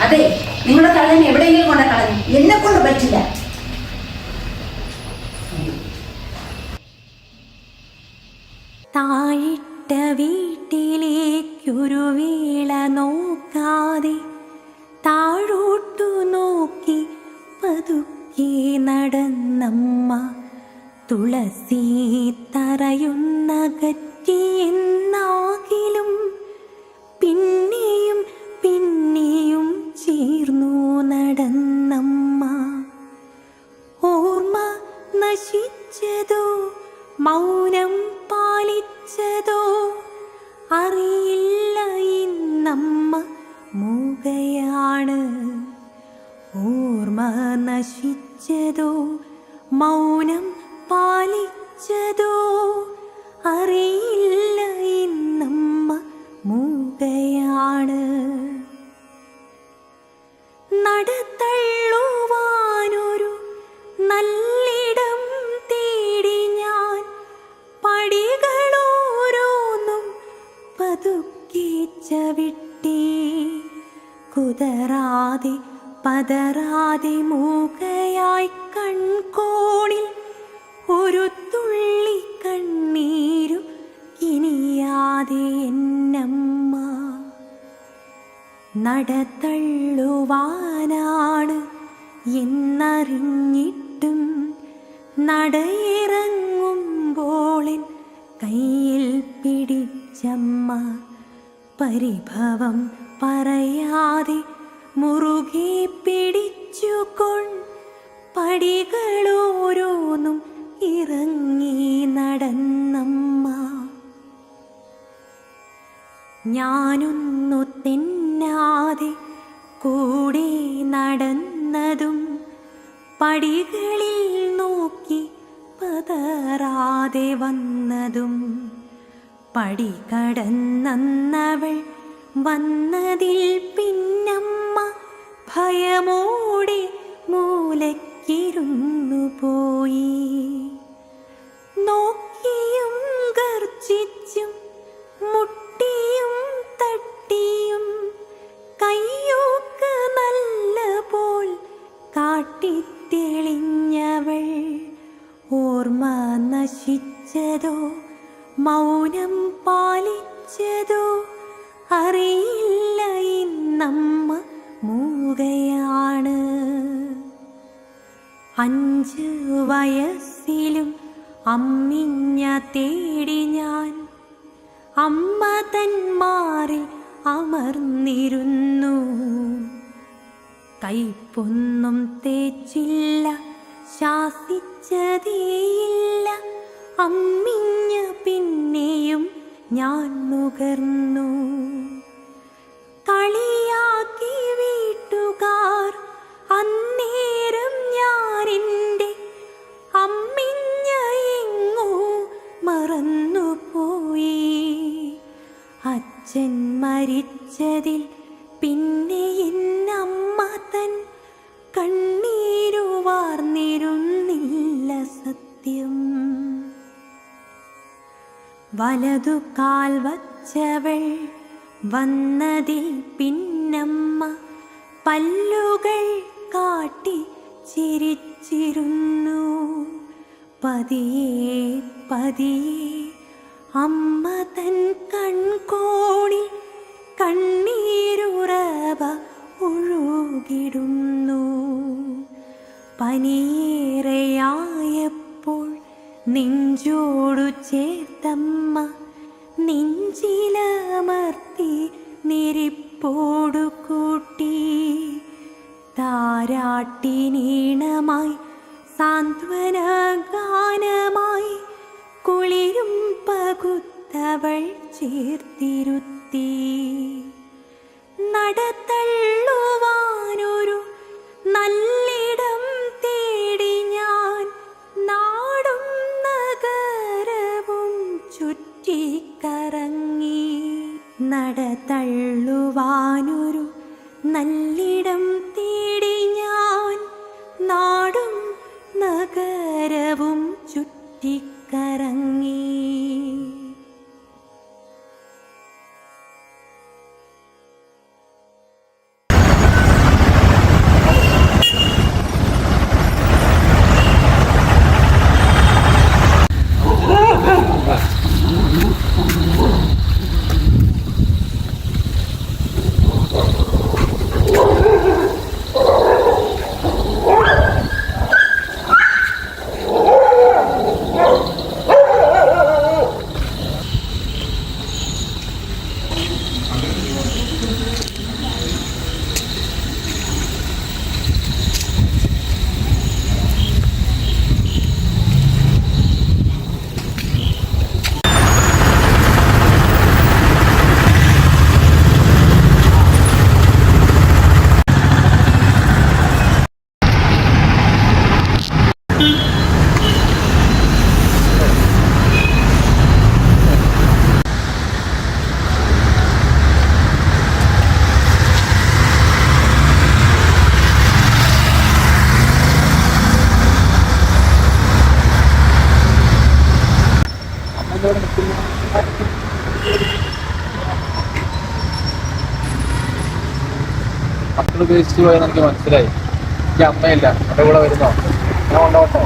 അതെ, നിങ്ങളുടെ തള്ളനെ എവിടെയെങ്കിലും കൊണ്ട് കളഞ്ഞു. എന്നെ കൊണ്ട് പറ്റില്ല. താഴിട്ട വീട്ടിലേക്കൊരു വേള നോക്കാതെ താഴോട്ടു നോക്കി പതുക്കെ നടന്നമ്മ തുളസി തറയുന്നകറ്റിയെന്നാകിലും പിന്നെയും പിന്നെയും ചേർന്നു നടന്നമ്മ. ഓർമ്മ നശിച്ചതോ മൗനം പാലിച്ചതോ അറിയില്ല, ഇന്നമ്മ മൂകയാണ്. ഓർമ്മ നശിച്ചതോ മൗനം പാലിച്ചതോ അറിയില്ല, ഇന്നമ്മ മൂകയാണ്. നടത്തള്ളുവാനൊരു നല്ലിടം തേടി ഞാൻ പടികളോരോന്നും പതുക്കെ ചവിട്ടി. കുതറാതെ പതറാതെ മൂകയായി കൺകോണിൽ ഒരു തുള്ളി കണ്ണീരു കിനിയാതെ എന്നമ്മ. നടത്തള്ളുവാനാണ് എന്നറിഞ്ഞിട്ടും നടയിറങ്ങുമ്പോളിൻ കയ്യിൽ പിടിച്ചമ്മ പരിഭവം പറയാതെ മുറുകെ പിടിച്ചുകൊണ്ട് പടികളോരോന്നും ഇറങ്ങി നടന്നമ്മ. ഞാനൊന്നു തെന്നാതെ കൂടെ നടന്നതും പടികളിൽ നോക്കി പതറാതെ വന്നതും പടി കടന്നവൾ വന്നതിൽ പിന്നമ്മ ഭയമോടെ മൂലക്കിരുന്നു പോയി. നോക്കിയും ഗർജിച്ചും മുട്ടിയും തട്ടിയും കയ്യൂക്ക് നല്ല പോൽ കാട്ടിത്തെളിഞ്ഞവൾ ഓർമ്മ നശിച്ചതോ മൗനം പാലിച്ചതോ അറിയില്ല, ഇന്നമ്മ മൂകയാണ്. 5 വയസ്സിലും അമ്മിഞ്ഞ തേടി ഞാൻ അമ്മ തന്മാറിൽ അമർന്നിരുന്നു. കൈപ്പൊന്നും തേച്ചില്ല, ശാസിച്ചതേയില്ല, അമ്മിഞ്ഞ പിന്നെയും ഞാൻ നുകർന്നു. കളിയാക്കി വീട്ടുകാർ അന്നേരം ഞാനെൻ്റെ അമ്മിഞ്ഞ എങ്ങോ മറന്നുപോയി. അച്ഛൻ മരിച്ചതിൽ പിന്നെ എന്നമ്മ തൻ കണ്ണീരു വാർന്നിരുന്നില്ല സത്യം. വലതുകാൽ വച്ചവൾ വന്നതിൽ പിന്നമ്മ പല്ലുകൾ കാട്ടി ചിരിച്ചിരുന്നു. പതിയെ പതിയെ അമ്മ തൻ കൺകോണിൽ കണ്ണീരുറവ ഒഴുകിടുന്നു. പനിയേറെയായപ്പോൾ നെഞ്ചോടു ചേർത്തമ്മ നെഞ്ചിലമർത്തി നെരിപ്പോടു കൂട്ടി. താരാട്ടിനീണമായി സാന്ത്വന ഗാനമായി കുളിരും പകുത്തവൾ ചേർത്തിരുത്തി. നടത്തള്ളുവാനൊരു നല്ലിടം തേടി ഞാൻ നാടും നഗരവും ചുറ്റിക്കറങ്ങി. നടത്തള്ളുവാനൊരു നല്ലിടം തേടി ഞാൻ നാടും നഗരവും ചുറ്റിക്കറങ്ങി. വീട്ടിൽ ഉപയോഗിച്ച് പോയെന്ന് എനിക്ക് മനസ്സിലായി. എനിക്ക് അമ്മയില്ല, എൻ്റെ കൂടെ വരുന്നോ? ഞാൻ കൊണ്ടോട്ടെ?